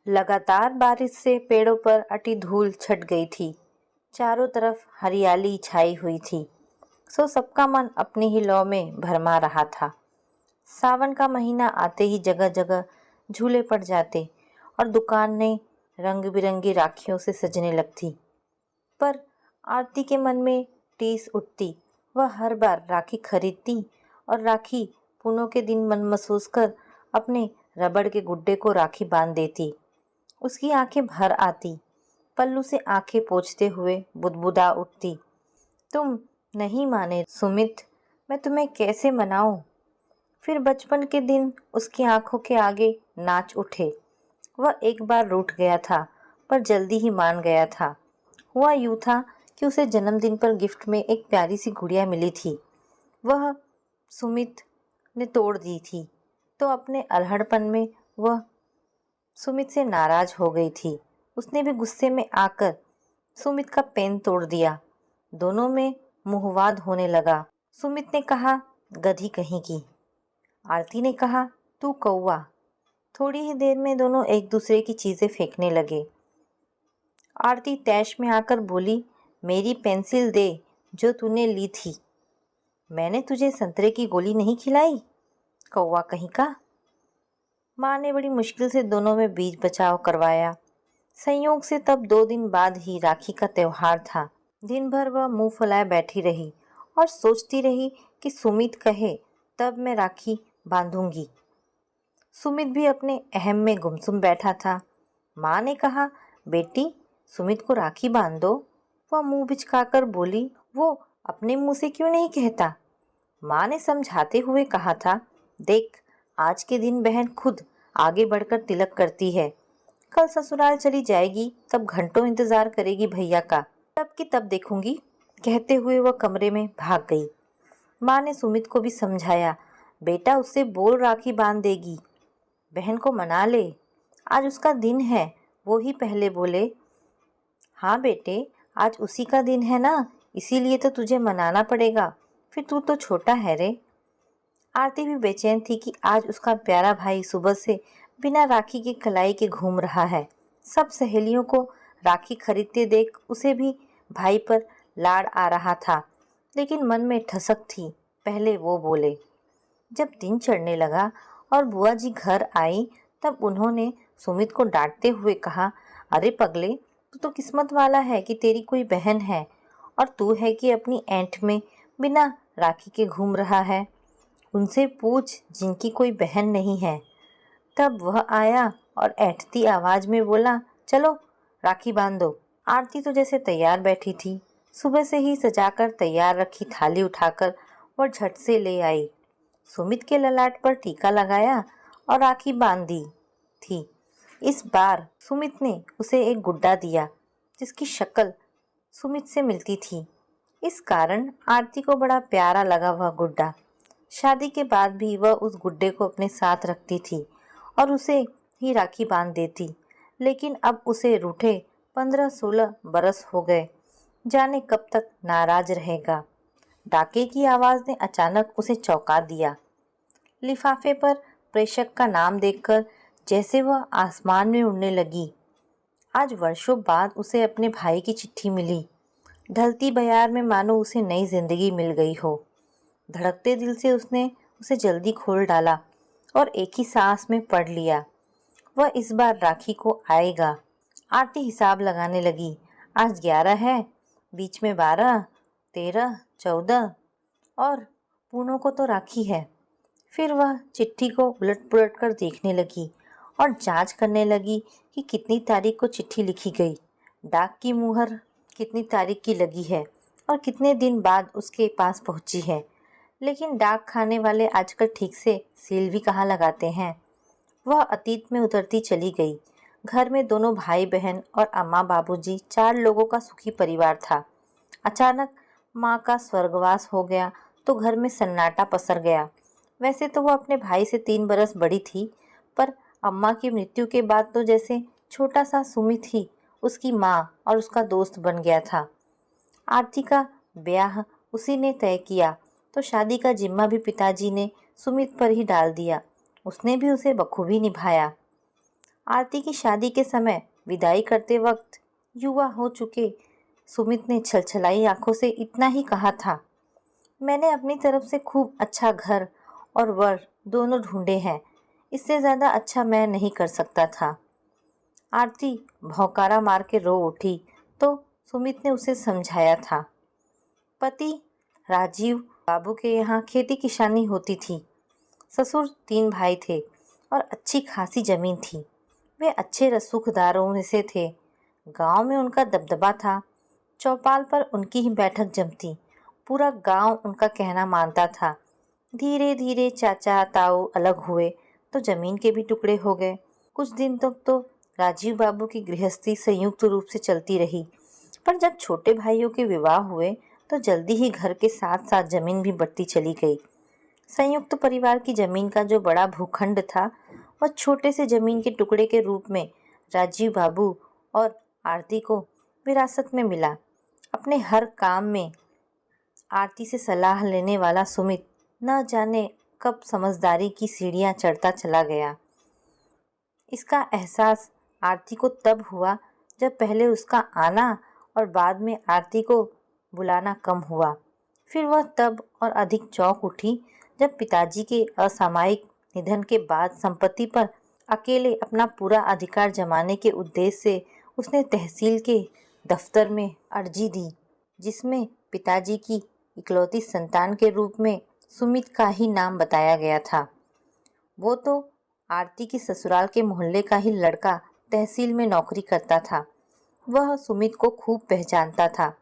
लगातार बारिश से पेड़ों पर अटी धूल छट गई थी। चारों तरफ हरियाली छाई हुई थी, सो सबका मन अपनी ही लौ में भरमा रहा था। सावन का महीना आते ही जगह जगह झूले पड़ जाते और दुकानें रंग बिरंगी राखियों से सजने लगती। पर आरती के मन में टीस उठती। वह हर बार राखी खरीदती और राखी पूनों के दिन मन महसूस कर अपने रबड़ के गुड्डे को राखी बांध देती। उसकी आंखें भर आती। पल्लू से आंखें पोंछते हुए बुदबुदा उठती। तुम नहीं माने सुमित, मैं तुम्हें कैसे मनाऊं। फिर बचपन के दिन उसकी आंखों के आगे नाच उठे। वह एक बार रूठ गया था, पर जल्दी ही मान गया था। हुआ यूं था कि उसे जन्मदिन पर गिफ्ट में एक प्यारी सी गुड़िया मिली थी। वह सुमित ने तोड़ दी थी, तो अपने अल्हड़पन में वह सुमित से नाराज हो गई थी। उसने भी गुस्से में आकर सुमित का पेन तोड़ दिया। दोनों में मुहवाद होने लगा। सुमित ने कहा, गधी कहीं की। आरती ने कहा, तू कौवा। थोड़ी ही देर में दोनों एक दूसरे की चीजें फेंकने लगे। आरती तैश में आकर बोली, मेरी पेंसिल दे जो तूने ली थी। मैंने तुझे संतरे की गोली नहीं खिलाई, कौवा कहीं का। माँ ने बड़ी मुश्किल से दोनों में बीच बचाव करवाया। संयोग से तब 2 दिन बाद ही राखी का त्योहार था। दिन भर वह मुंह फुलाए बैठी रही और सोचती रही कि सुमित कहे तब मैं राखी बांधूंगी। सुमित भी अपने अहम में गुमसुम बैठा था। माँ ने कहा, बेटी सुमित को राखी बांध दो। वह मुंह बिचकाकर बोली, वो अपने मुंह से क्यों नहीं कहता। माँ ने समझाते हुए कहा था, देख आज के दिन बहन खुद आगे बढ़कर तिलक करती है। कल ससुराल चली जाएगी, तब घंटों इंतजार करेगी भैया का। तब की तब देखूंगी। कहते हुए वह कमरे में भाग गई। माँ ने सुमित को भी समझाया, बेटा उससे बोल राखी बांध देगी। बहन को मना ले, आज उसका दिन है। वो ही पहले बोले, हाँ बेटे आज उसी का दिन है ना, इसीलिए तो तुझे मनाना पड़ेगा। फिर तू तो छोटा है रे। आरती भी बेचैन थी कि आज उसका प्यारा भाई सुबह से बिना राखी के कलाई के घूम रहा है। सब सहेलियों को राखी खरीदते देख उसे भी भाई पर लाड़ आ रहा था, लेकिन मन में ठसक थी। पहले वो बोले। जब दिन चढ़ने लगा और बुआ जी घर आई, तब उन्होंने सुमित को डांटते हुए कहा, अरे पगले, तू तो किस्मत वाला है कि तेरी कोई बहन है, और तू है कि अपनी ऐंठ में बिना राखी के घूम रहा है। उनसे पूछ जिनकी कोई बहन नहीं है। तब वह आया और ऐंठती आवाज में बोला, चलो राखी बांध दो। आरती तो जैसे तैयार बैठी थी। सुबह से ही सजाकर तैयार रखी थाली उठाकर वह झट से ले आई। सुमित के ललाट पर टीका लगाया और राखी बांध दी थी। इस बार सुमित ने उसे एक गुड्डा दिया जिसकी शक्ल सुमित से मिलती थी। इस कारण आरती को बड़ा प्यारा लगा वह गुड्डा। शादी के बाद भी वह उस गुड्डे को अपने साथ रखती थी और उसे ही राखी बांध देती। लेकिन अब उसे रूठे 15-16 बरस हो गए। जाने कब तक नाराज रहेगा। डाके की आवाज ने अचानक उसे चौंका दिया। लिफाफे पर प्रेषक का नाम देखकर जैसे वह आसमान में उड़ने लगी। आज वर्षों बाद उसे अपने भाई की चिट्ठी मिली। ढलती बयार में मानो उसे नई जिंदगी मिल गई हो। धड़कते दिल से उसने उसे जल्दी खोल डाला और एक ही सांस में पढ़ लिया, वह इस बार राखी को आएगा। आरती हिसाब लगाने लगी। आज 11 है, बीच में 12, 13, 14 और पूनों को तो राखी है। फिर वह चिट्ठी को उलट पुलट कर देखने लगी और जांच करने लगी कि कितनी तारीख को चिट्ठी लिखी गई, डाक की मुहर कितनी तारीख की लगी है और कितने दिन बाद उसके पास पहुंची है। लेकिन डाक खाने वाले आजकल ठीक से सील भी कहाँ लगाते हैं। वह अतीत में उतरती चली गई। घर में दोनों भाई बहन और अम्मा बाबूजी 4 लोगों का सुखी परिवार था। अचानक माँ का स्वर्गवास हो गया तो घर में सन्नाटा पसर गया। वैसे तो वह अपने भाई से 3 बरस बड़ी थी, पर अम्मा की मृत्यु के बाद तो जैसे छोटा सा सुमित ही उसकी माँ और उसका दोस्त बन गया था। आरती का ब्याह उसी ने तय किया तो शादी का जिम्मा भी पिताजी ने सुमित पर ही डाल दिया। उसने भी उसे बखूबी निभाया। आरती की शादी के समय विदाई करते वक्त युवा हो चुके सुमित ने छलछलाई आंखों से इतना ही कहा था, मैंने अपनी तरफ से खूब अच्छा घर और वर दोनों ढूंढे हैं, इससे ज़्यादा अच्छा मैं नहीं कर सकता था। आरती भौकारा मार के रो उठी तो सुमित ने उसे समझाया था, पति राजीव बाबू के यहाँ खेती किसानी होती थी। ससुर 3 भाई थे और अच्छी खासी जमीन थी। वे अच्छे रसूखदारों में से थे। गांव में उनका दबदबा था। चौपाल पर उनकी ही बैठक जमती। पूरा गांव उनका कहना मानता था। धीरे धीरे चाचा ताऊ अलग हुए तो जमीन के भी टुकड़े हो गए। कुछ दिन तक तो राजीव बाबू की गृहस्थी संयुक्त रूप से चलती रही, पर जब छोटे भाइयों के विवाह हुए तो जल्दी ही घर के साथ साथ जमीन भी बढ़ती चली गई। संयुक्त परिवार की जमीन का जो बड़ा भूखंड था वह छोटे से जमीन के टुकड़े के रूप में राजीव बाबू और आरती को विरासत में मिला। अपने हर काम में आरती से सलाह लेने वाला सुमित न जाने कब समझदारी की सीढ़ियां चढ़ता चला गया। इसका एहसास आरती को तब हुआ जब पहले उसका आना और बाद में आरती को बुलाना कम हुआ। फिर वह तब और अधिक चौंक उठी जब पिताजी के असामयिक निधन के बाद संपत्ति पर अकेले अपना पूरा अधिकार जमाने के उद्देश्य से उसने तहसील के दफ्तर में अर्जी दी, जिसमें पिताजी की इकलौती संतान के रूप में सुमित का ही नाम बताया गया था। वो तो आरती की ससुराल के मोहल्ले का ही लड़का तहसील में नौकरी करता था। वह सुमित को खूब पहचानता था।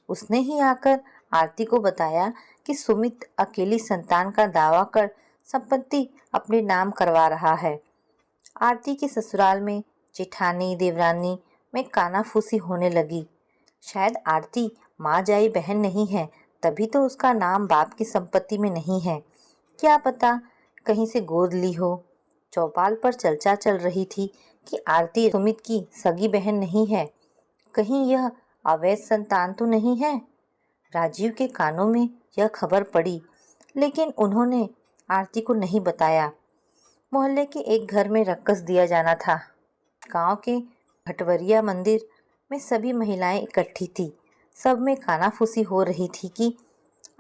उसने ही आकर आरती को बताया कि सुमित अकेली संतान का दावा कर संपत्ति अपने नाम करवा रहा है। आरती के ससुराल में जेठानी देवरानी में कानाफूसी होने लगी। शायद आरती माँ जाई बहन नहीं है, तभी तो उसका नाम बाप की संपत्ति में नहीं है। क्या पता कहीं से गोद ली हो। चौपाल पर चर्चा चल रही थी कि आरती सुमित की सगी बहन नहीं है। कहीं यह अवैध संतान तो नहीं है। राजीव के कानों में यह खबर पड़ी, लेकिन उन्होंने आरती को नहीं बताया। मोहल्ले के एक घर में रक्कस दिया जाना था। गांव के भटवरिया मंदिर में सभी महिलाएं इकट्ठी थी। सब में कानाफूसी हो रही थी कि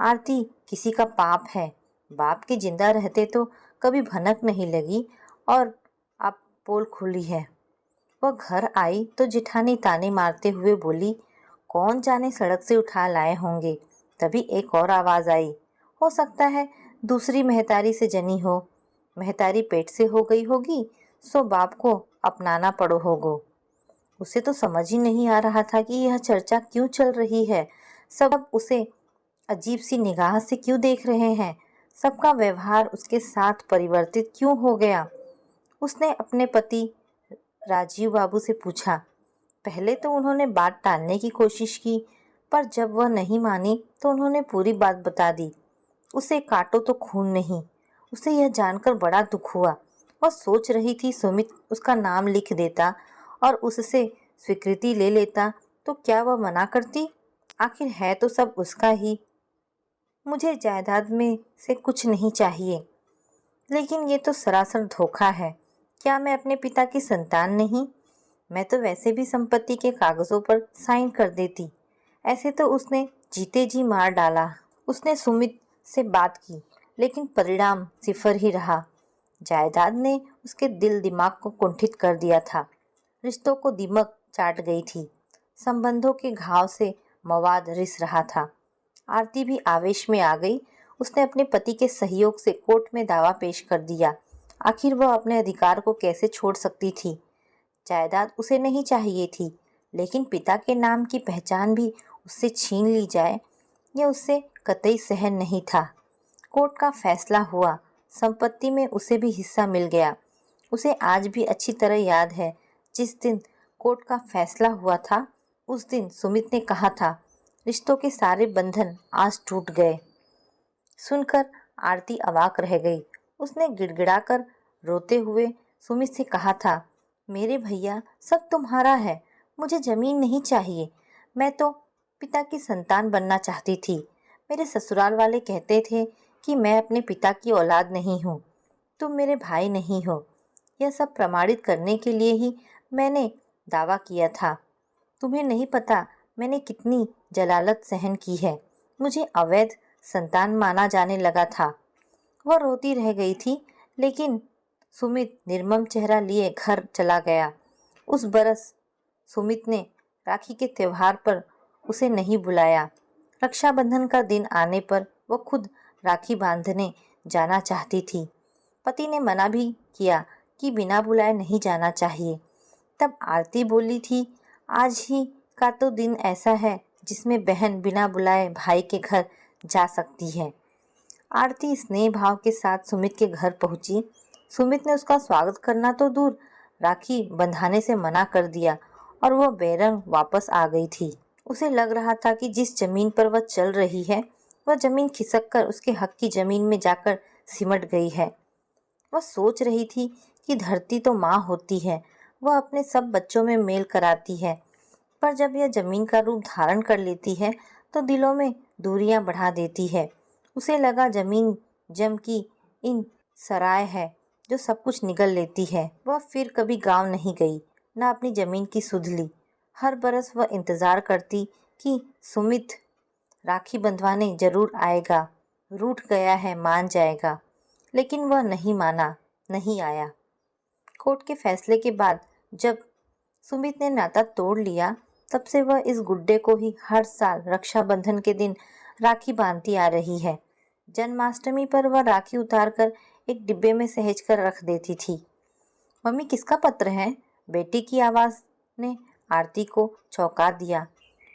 आरती किसी का पाप है। बाप के जिंदा रहते तो कभी भनक नहीं लगी और अब पोल खुली है। वह घर आई तो जेठानी ताने मारते हुए बोली, कौन जाने सड़क से उठा लाए होंगे। तभी एक और आवाज आई, हो सकता है दूसरी मेहतारी से जनी हो। मेहतारी पेट से हो गई होगी, सो बाप को अपनाना पड़ो होगो। उसे तो समझ ही नहीं आ रहा था कि यह चर्चा क्यों चल रही है। सब उसे अजीब सी निगाह से क्यों देख रहे हैं। सबका व्यवहार उसके साथ परिवर्तित क्यों हो गया। उसने अपने पति राजीव बाबू से पूछा। पहले तो उन्होंने बात टालने की कोशिश की, पर जब वह नहीं मानी तो उन्होंने पूरी बात बता दी। उसे काटो तो खून नहीं। उसे यह जानकर बड़ा दुख हुआ। वह सोच रही थी सुमित उसका नाम लिख देता और उससे स्वीकृति ले लेता तो क्या वह मना करती। आखिर है तो सब उसका ही। मुझे जायदाद में से कुछ नहीं चाहिए। लेकिन ये तो सरासर धोखा है। क्या मैं अपने पिता की संतान नहीं? मैं तो वैसे भी संपत्ति के कागजों पर साइन कर देती। ऐसे तो उसने जीते जी मार डाला। उसने सुमित से बात की, लेकिन परिणाम सिफर ही रहा। जायदाद ने उसके दिल दिमाग को कुंठित कर दिया था। रिश्तों को दीमक चाट गई थी। संबंधों के घाव से मवाद रिस रहा था। आरती भी आवेश में आ गई। उसने अपने पति के सहयोग से कोर्ट में दावा पेश कर दिया। आखिर वह अपने अधिकार को कैसे छोड़ सकती थी। जायदाद उसे नहीं चाहिए थी, लेकिन पिता के नाम की पहचान भी उससे छीन ली जाए, यह उससे कतई सहन नहीं था। कोर्ट का फैसला हुआ। संपत्ति में उसे भी हिस्सा मिल गया। उसे आज भी अच्छी तरह याद है, जिस दिन कोर्ट का फैसला हुआ था उस दिन सुमित ने कहा था, रिश्तों के सारे बंधन आज टूट गए। सुनकर आरती अवाक रह गई। उसने गिड़गिड़ाकर रोते हुए सुमित से कहा था, मेरे भैया सब तुम्हारा है। मुझे जमीन नहीं चाहिए। मैं तो पिता की संतान बनना चाहती थी। मेरे ससुराल वाले कहते थे कि मैं अपने पिता की औलाद नहीं हूँ। तुम मेरे भाई नहीं हो। यह सब प्रमाणित करने के लिए ही मैंने दावा किया था। तुम्हें नहीं पता मैंने कितनी जलालत सहन की है। मुझे अवैध संतान माना जाने लगा था। वह रोती रह गई थी, लेकिन सुमित निर्मम चेहरा लिए घर चला गया। उस बरस सुमित ने राखी के त्योहार पर उसे नहीं बुलाया। रक्षाबंधन का दिन आने पर वह खुद राखी बांधने जाना चाहती थी। पति ने मना भी किया कि बिना बुलाए नहीं जाना चाहिए। तब आरती बोली थी, आज ही का तो दिन ऐसा है जिसमें बहन बिना बुलाए भाई के घर जा सकती है। आरती स्नेह भाव के साथ सुमित के घर पहुंची। सुमित ने उसका स्वागत करना तो दूर, राखी बंधाने से मना कर दिया और वह बेरंग वापस आ गई थी। उसे लग रहा था कि जिस जमीन पर वह चल रही है, वह जमीन खिसक कर उसके हक की जमीन में जाकर सिमट गई है। वह सोच रही थी कि धरती तो माँ होती है, वह अपने सब बच्चों में मेल कराती है, पर जब यह जमीन का रूप धारण कर लेती है तो दिलों में दूरियां बढ़ा देती है। उसे लगा जमीन जम की इन सराय है जो सब कुछ निगल लेती है। वह फिर कभी गांव नहीं गई, न अपनी जमीन की सुध ली। हर बरस वह इंतजार करती कि सुमित राखी बंधवाने जरूर आएगा, रूठ गया है मान जाएगा, लेकिन वह नहीं माना, नहीं आया। कोर्ट के फैसले के बाद जब सुमित ने नाता तोड़ लिया, तब से वह इस गुड्डे को ही हर साल रक्षाबंधन के दिन राखी बांधती आ रही है। जन्माष्टमी पर वह राखी उतारकर एक डिब्बे में सहेज कर रख देती थी। मम्मी किसका पत्र है? बेटी की आवाज ने आरती को चौंका दिया।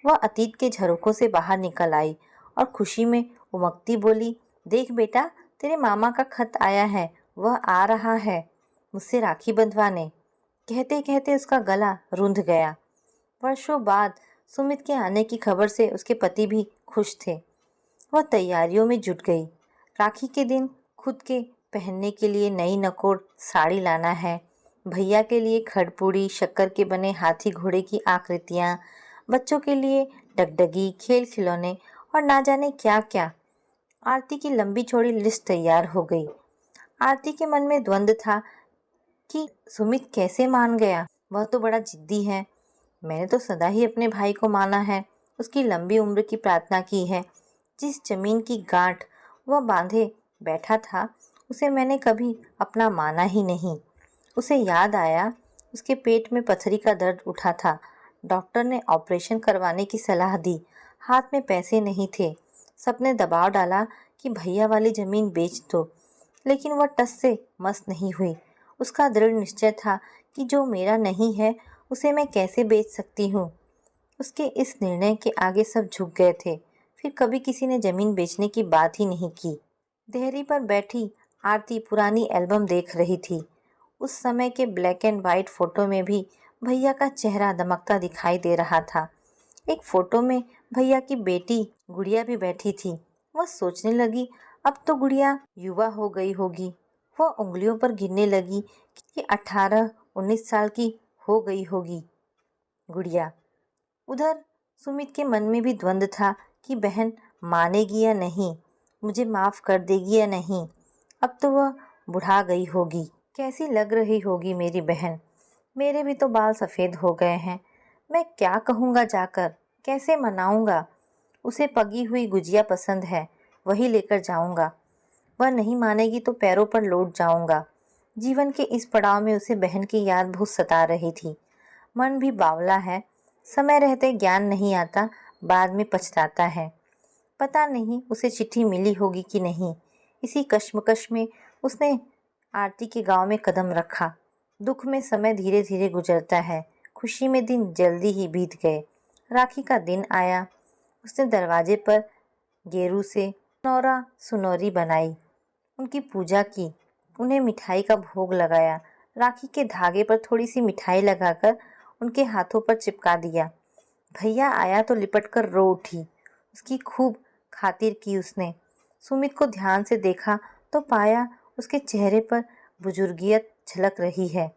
वह अतीत के झरोखों से बाहर निकल आई और खुशी में उमकती बोली, देख बेटा, तेरे मामा का खत आया है, वह आ रहा है मुझसे राखी बंधवाने। कहते कहते उसका गला रुंध गया। वर्षों बाद सुमित के आने की खबर से उसके पति भी खुश थे। वह तैयारियों में जुट गई। राखी के दिन खुद के पहनने के लिए नई नकोर साड़ी लाना है, भैया के लिए खड़पूड़ी, शक्कर के बने हाथी घोड़े की आकृतियाँ, बच्चों के लिए डगडगी, खेल खिलौने और ना जाने क्या क्या। आरती की लंबी चौड़ी लिस्ट तैयार हो गई। आरती के मन में द्वंद्व था कि सुमित कैसे मान गया। वह तो बड़ा जिद्दी है। मैंने तो सदा ही अपने भाई को माना है, उसकी लंबी उम्र की प्रार्थना की है। जिस जमीन की गांठ वह बांधे बैठा था, उसे मैंने कभी अपना माना ही नहीं। उसे याद आया, उसके पेट में पथरी का दर्द उठा था। डॉक्टर ने ऑपरेशन करवाने की सलाह दी। हाथ में पैसे नहीं थे। सबने दबाव डाला कि भैया वाली जमीन बेच दो, लेकिन वह टस से मस नहीं हुई। उसका दृढ़ निश्चय था कि जो मेरा नहीं है उसे मैं कैसे बेच सकती हूँ। उसके इस निर्णय के आगे सब झुक गए थे। फिर कभी किसी ने जमीन बेचने की बात ही नहीं की। देहरी पर बैठी आरती पुरानी एल्बम देख रही थी। उस समय के ब्लैक एंड वाइट फोटो में भी भैया का चेहरा दमकता दिखाई दे रहा था। एक फोटो में भैया की बेटी गुड़िया भी बैठी थी। वह सोचने लगी, अब तो गुड़िया युवा हो गई होगी। वह उंगलियों पर गिनने लगी कि 18-19 साल की हो गई होगी गुड़िया। उधर सुमित के मन में भी द्वंद्व था कि बहन मानेगी या नहीं, मुझे माफ कर देगी या नहीं। अब तो वह बुढ़ा गई होगी। कैसी लग रही होगी मेरी बहन। मेरे भी तो बाल सफ़ेद हो गए हैं। मैं क्या कहूँगा जाकर, कैसे मनाऊँगा। उसे पकी हुई गुजिया पसंद है, वही लेकर जाऊँगा। वह नहीं मानेगी तो पैरों पर लौट जाऊँगा। जीवन के इस पड़ाव में उसे बहन की याद बहुत सता रही थी। मन भी बावला है। समय रहते ज्ञान नहीं आता, बाद में पछताता है। पता नहीं उसे चिट्ठी मिली होगी कि नहीं। इसी कश्मकश में उसने आरती के गांव में कदम रखा। दुख में समय धीरे धीरे गुजरता है, खुशी में दिन जल्दी ही बीत गए। राखी का दिन आया। उसने दरवाजे पर गेरू से नौरा सुनौरी बनाई, उनकी पूजा की, उन्हें मिठाई का भोग लगाया। राखी के धागे पर थोड़ी सी मिठाई लगाकर उनके हाथों पर चिपका दिया। भैया आया तो लिपट कर रो उठी। उसकी खूब खातिर की उसने। सुमित को ध्यान से देखा तो पाया उसके चेहरे पर बुजुर्गियत झलक रही है।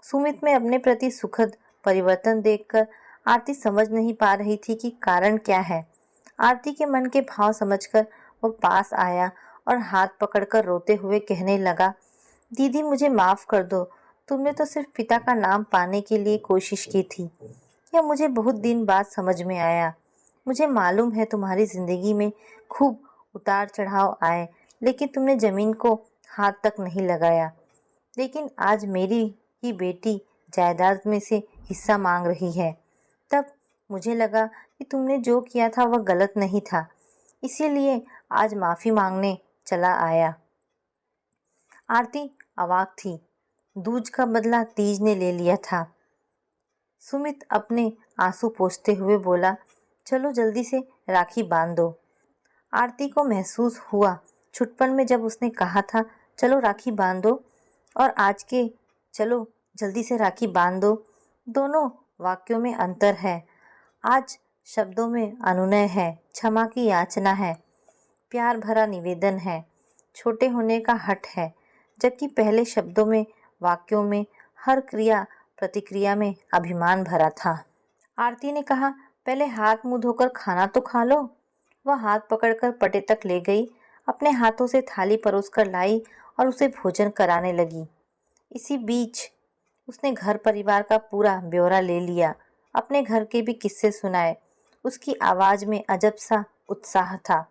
सुमित में अपने प्रति सुखद परिवर्तन देखकर आरती समझ नहीं पा रही थी कि कारण क्या है। आरती के मन के भाव समझकर वो पास आया और हाथ पकड़कर रोते हुए कहने लगा, दीदी मुझे माफ़ कर दो, तुमने तो सिर्फ पिता का नाम पाने के लिए कोशिश की थी। यह मुझे बहुत दिन बाद समझ में आया। मुझे मालूम है तुम्हारी जिंदगी में खूब उतार चढ़ाव आए, लेकिन तुमने जमीन को हाथ तक नहीं लगाया। लेकिन आज मेरी ही बेटी जायदाद में से हिस्सा मांग रही है। तब मुझे लगा कि तुमने जो किया था वह गलत नहीं था, इसीलिए आज माफ़ी मांगने चला आया। आरती अवाक थी। दूज का बदला तीज ने ले लिया था। सुमित अपने आंसू पोंछते हुए बोला, चलो जल्दी से राखी बांध दो। आरती को महसूस हुआ छुटपन में जब उसने कहा था चलो राखी बांध दो, और आज के चलो जल्दी से राखी बांध दो, दोनों वाक्यों में अंतर है। आज शब्दों में अनुनय है, क्षमा की याचना है, प्यार भरा निवेदन है, छोटे होने का हठ है, जबकि पहले शब्दों में, वाक्यों में, हर क्रिया प्रतिक्रिया में अभिमान भरा था। आरती ने कहा, पहले हाथ मुंह धोकर खाना तो खा लो। वह हाथ पकड़कर पटे तक ले गई, अपने हाथों से थाली परोसकर लाई और उसे भोजन कराने लगी। इसी बीच उसने घर परिवार का पूरा ब्यौरा ले लिया, अपने घर के भी किस्से सुनाए। उसकी आवाज में अजब सा उत्साह था।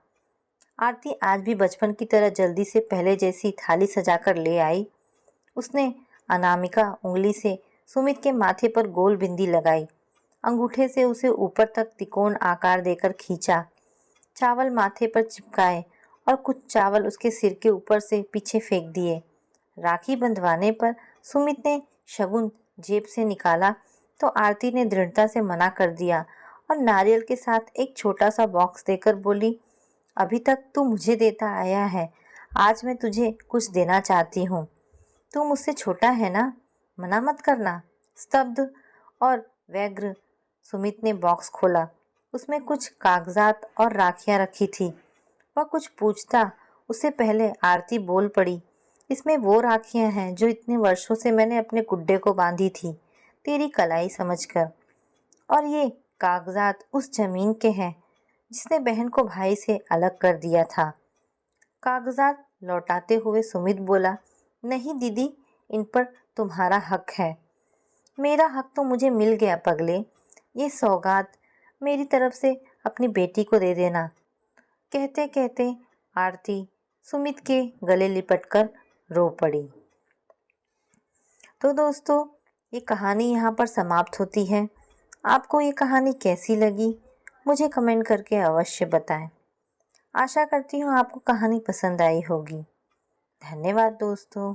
आरती आज भी बचपन की तरह जल्दी से पहले जैसी थाली सजाकर ले आई। उसने अनामिका उंगली से सुमित के माथे पर गोल बिंदी लगाई, अंगूठे से उसे ऊपर तक तिकोण आकार देकर खींचा, चावल माथे पर चिपकाए और कुछ चावल उसके सिर के ऊपर से पीछे फेंक दिए। राखी बंधवाने पर सुमित ने शगुन जेब से निकाला तो आरती ने दृढ़ता से मना कर दिया और नारियल के साथ एक छोटा सा बॉक्स देकर बोली, अभी तक तू मुझे देता आया है, आज मैं तुझे कुछ देना चाहती हूँ। तू मुझसे छोटा है ना, मना मत करना। स्तब्ध और व्यग्र सुमित ने बॉक्स खोला। उसमें कुछ कागजात और राखियां रखी थी। वह कुछ पूछता उससे पहले आरती बोल पड़ी, इसमें वो राखियां हैं जो इतने वर्षों से मैंने अपने गुड्डे को बांधी थी, तेरी कलाई समझकर। और ये कागजात उस जमीन के हैं जिसने बहन को भाई से अलग कर दिया था। कागजात लौटाते हुए सुमित बोला, नहीं दीदी, इन पर तुम्हारा हक है। मेरा हक तो मुझे मिल गया पगले, ये सौगात मेरी तरफ से अपनी बेटी को दे देना। कहते कहते आरती सुमित के गले लिपटकर रो पड़ी। तो दोस्तों, ये कहानी यहाँ पर समाप्त होती है। आपको ये कहानी कैसी लगी मुझे कमेंट करके अवश्य बताएं। आशा करती हूँ आपको कहानी पसंद आई होगी। धन्यवाद दोस्तों।